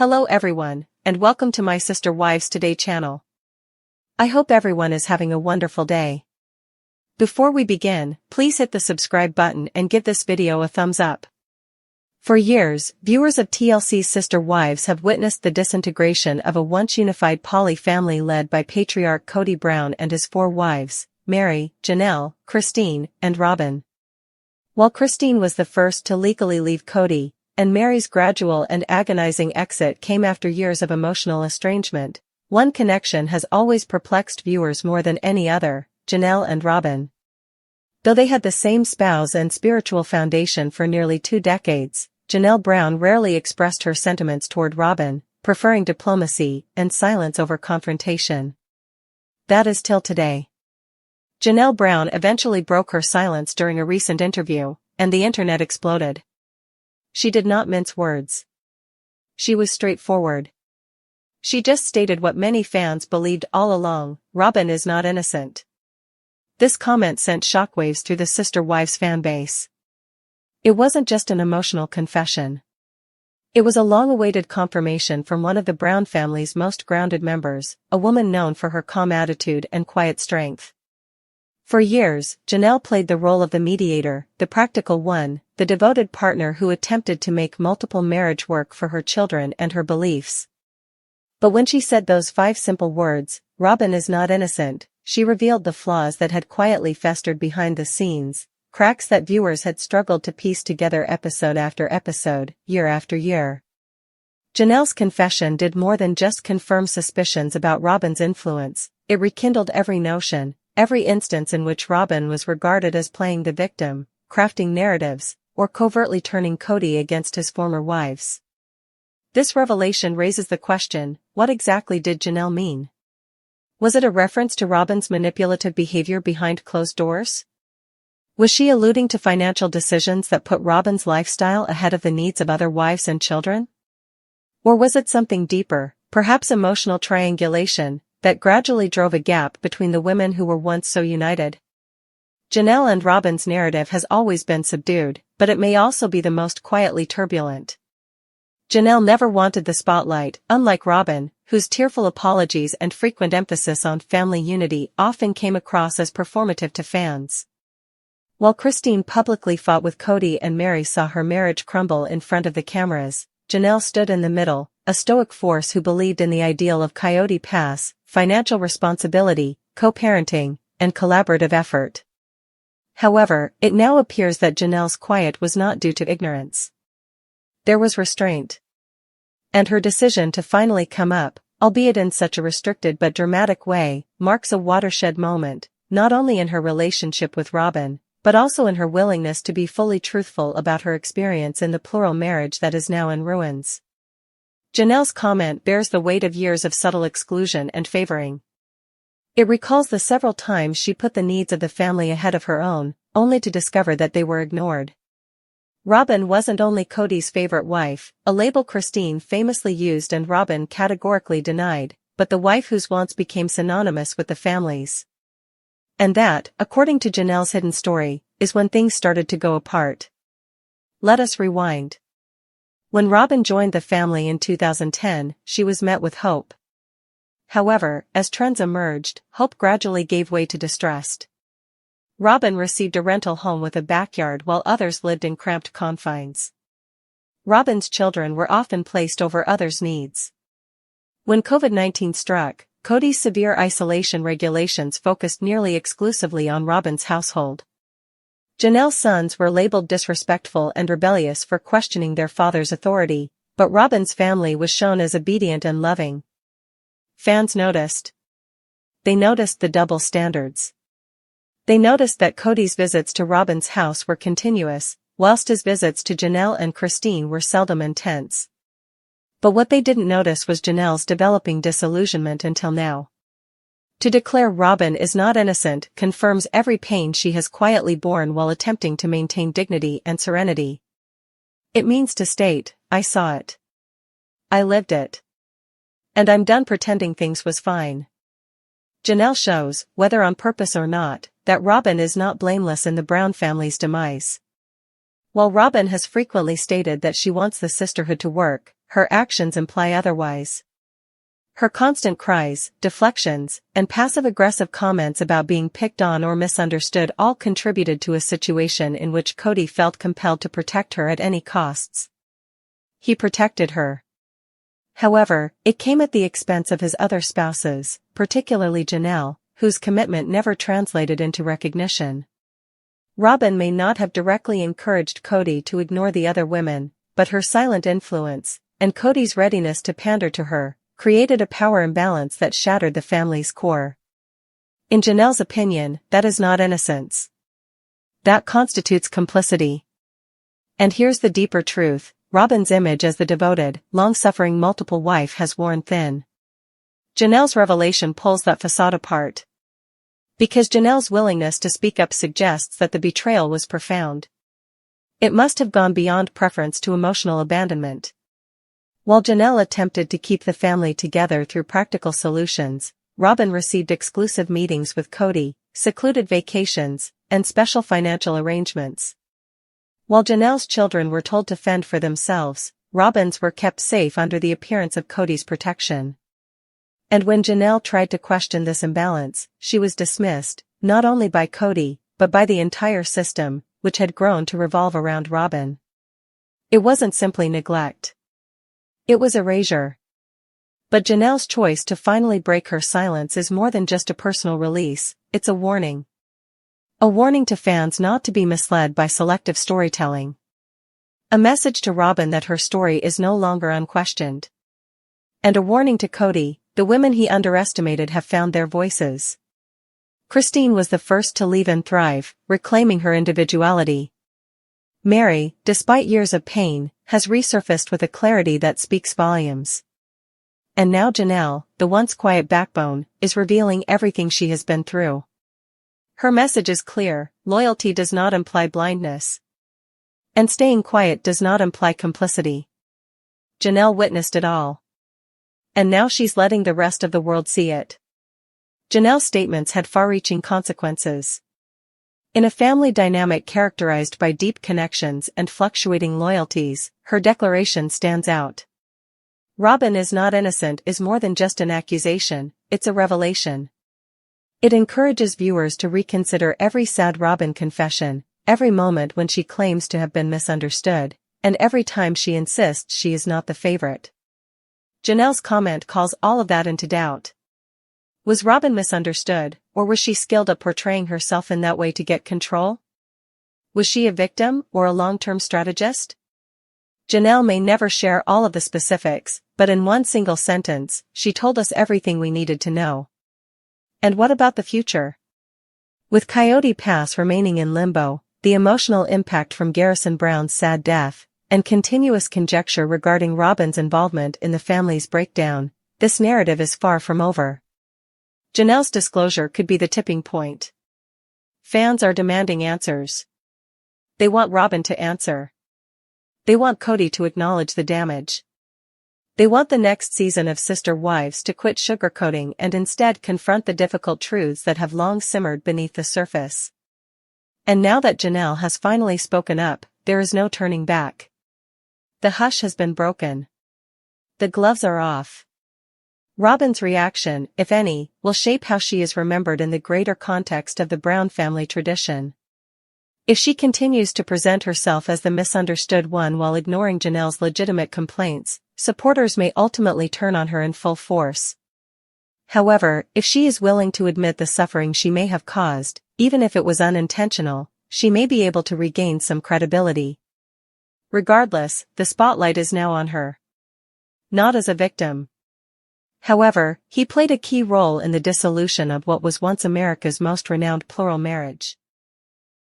Hello everyone, and welcome to my Sister Wives Today channel. I hope everyone is having a wonderful day. Before we begin, please hit the subscribe button and give this video a thumbs up. For years, viewers of TLC's Sister Wives have witnessed the disintegration of a once unified poly family led by patriarch Kody Brown and his 4 wives, Meri, Janelle, Christine, and Robyn. While Christine was the first to legally leave Kody, and Meri's gradual and agonizing exit came after years of emotional estrangement, one connection has always perplexed viewers more than any other: Janelle and Robyn. Though they had the same spouse and spiritual foundation for nearly 2 decades, Janelle Brown rarely expressed her sentiments toward Robyn, preferring diplomacy and silence over confrontation. That is till today. Janelle Brown eventually broke her silence during a recent interview, and the internet exploded. She did not mince words. She was straightforward. She just stated what many fans believed all along: Robyn is not innocent. This comment sent shockwaves through the Sister Wives fanbase. It wasn't just an emotional confession. It was a long-awaited confirmation from one of the Brown family's most grounded members, a woman known for her calm attitude and quiet strength. For years, Janelle played the role of the mediator, the practical one, the devoted partner who attempted to make multiple marriages work for her children and her beliefs. But when she said those 5 simple words, "Robyn is not innocent," she revealed the flaws that had quietly festered behind the scenes, cracks that viewers had struggled to piece together episode after episode, year after year. Janelle's confession did more than just confirm suspicions about Robyn's influence. It rekindled every notion, every instance in which Robyn was regarded as playing the victim, crafting narratives, or covertly turning Kody against his former wives. This revelation raises the question: what exactly did Janelle mean? Was it a reference to Robyn's manipulative behavior behind closed doors? Was she alluding to financial decisions that put Robyn's lifestyle ahead of the needs of other wives and children? Or was it something deeper, perhaps emotional triangulation, that gradually drove a gap between the women who were once so united? Janelle and Robyn's narrative has always been subdued, but it may also be the most quietly turbulent. Janelle never wanted the spotlight, unlike Robyn, whose tearful apologies and frequent emphasis on family unity often came across as performative to fans. While Christine publicly fought with Kody and Meri saw her marriage crumble in front of the cameras, Janelle stood in the middle, a stoic force who believed in the ideal of Coyote Pass, financial responsibility, co-parenting, and collaborative effort. However, it now appears that Janelle's quiet was not due to ignorance. There was restraint. And her decision to finally come up, albeit in such a restricted but dramatic way, marks a watershed moment, not only in her relationship with Robyn, but also in her willingness to be fully truthful about her experience in the plural marriage that is now in ruins. Janelle's comment bears the weight of years of subtle exclusion and favoring. It recalls the several times she put the needs of the family ahead of her own, only to discover that they were ignored. Robyn wasn't only Kody's favorite wife, a label Christine famously used and Robyn categorically denied, but the wife whose wants became synonymous with the family's. And that, according to Janelle's hidden story, is when things started to go apart. Let us rewind. When Robyn joined the family in 2010, she was met with hope. However, as trends emerged, hope gradually gave way to distrust. Robyn received a rental home with a backyard while others lived in cramped confines. Robyn's children were often placed over others' needs. When COVID-19 struck, Kody's severe isolation regulations focused nearly exclusively on Robyn's household. Janelle's sons were labeled disrespectful and rebellious for questioning their father's authority, but Robyn's family was shown as obedient and loving. Fans noticed. They noticed the double standards. They noticed that Kody's visits to Robyn's house were continuous, whilst his visits to Janelle and Christine were seldom intense. But what they didn't notice was Janelle's developing disillusionment until now. To declare Robyn is not innocent confirms every pain she has quietly borne while attempting to maintain dignity and serenity. It means to state, "I saw it. I lived it. And I'm done pretending things was fine." Janelle shows, whether on purpose or not, that Robyn is not blameless in the Brown family's demise. While Robyn has frequently stated that she wants the sisterhood to work, her actions imply otherwise. Her constant cries, deflections, and passive-aggressive comments about being picked on or misunderstood all contributed to a situation in which Cody felt compelled to protect her at any costs. He protected her. However, it came at the expense of his other spouses, particularly Janelle, whose commitment never translated into recognition. Robyn may not have directly encouraged Cody to ignore the other women, but her silent influence, and Cody's readiness to pander to her, created a power imbalance that shattered the family's core. In Janelle's opinion, that is not innocence. That constitutes complicity. And here's the deeper truth: Robyn's image as the devoted, long-suffering multiple wife has worn thin. Janelle's revelation pulls that facade apart. Because Janelle's willingness to speak up suggests that the betrayal was profound. It must have gone beyond preference to emotional abandonment. While Janelle attempted to keep the family together through practical solutions, Robyn received exclusive meetings with Cody, secluded vacations, and special financial arrangements. While Janelle's children were told to fend for themselves, Robyn's were kept safe under the appearance of Cody's protection. And when Janelle tried to question this imbalance, she was dismissed, not only by Cody, but by the entire system, which had grown to revolve around Robyn. It wasn't simply neglect. It was erasure. But Janelle's choice to finally break her silence is more than just a personal release, it's a warning. A warning to fans not to be misled by selective storytelling. A message to Robyn that her story is no longer unquestioned. And a warning to Cody: the women he underestimated have found their voices. Christine was the first to leave and thrive, reclaiming her individuality. Mary, despite years of pain, has resurfaced with a clarity that speaks volumes. And now Janelle, the once quiet backbone, is revealing everything she has been through. Her message is clear: loyalty does not imply blindness. And staying quiet does not imply complicity. Janelle witnessed it all. And now she's letting the rest of the world see it. Janelle's statements had far-reaching consequences. In a family dynamic characterized by deep connections and fluctuating loyalties, her declaration stands out. Robyn is not innocent is more than just an accusation, it's a revelation. It encourages viewers to reconsider every sad Robyn confession, every moment when she claims to have been misunderstood, and every time she insists she is not the favorite. Janelle's comment calls all of that into doubt. Was Robyn misunderstood, or was she skilled at portraying herself in that way to get control? Was she a victim or a long-term strategist? Janelle may never share all of the specifics, but in one single sentence, she told us everything we needed to know. And what about the future? With Coyote Pass remaining in limbo, the emotional impact from Garrison Brown's sad death, and continuous conjecture regarding Robyn's involvement in the family's breakdown, this narrative is far from over. Janelle's disclosure could be the tipping point. Fans are demanding answers. They want Robyn to answer. They want Cody to acknowledge the damage. They want the next season of Sister Wives to quit sugarcoating and instead confront the difficult truths that have long simmered beneath the surface. And now that Janelle has finally spoken up, there is no turning back. The hush has been broken. The gloves are off. Robyn's reaction, if any, will shape how she is remembered in the greater context of the Brown family tradition. If she continues to present herself as the misunderstood one while ignoring Janelle's legitimate complaints, supporters may ultimately turn on her in full force. However, if she is willing to admit the suffering she may have caused, even if it was unintentional, she may be able to regain some credibility. Regardless, the spotlight is now on her. Not as a victim. However, he played a key role in the dissolution of what was once America's most renowned plural marriage.